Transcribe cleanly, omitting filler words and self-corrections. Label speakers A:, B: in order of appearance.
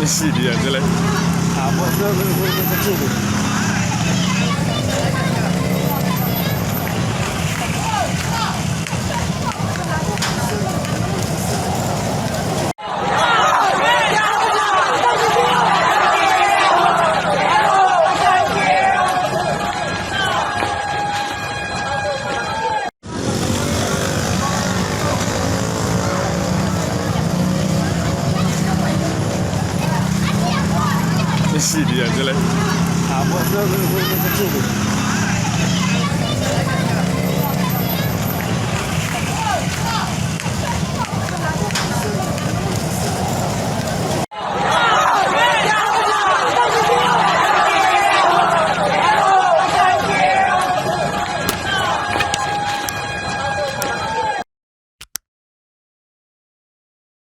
A: Isi dia aja lah.
B: Buat gue kecil tu.
A: Isi dia aja lah.
B: Buat gue kecil tu.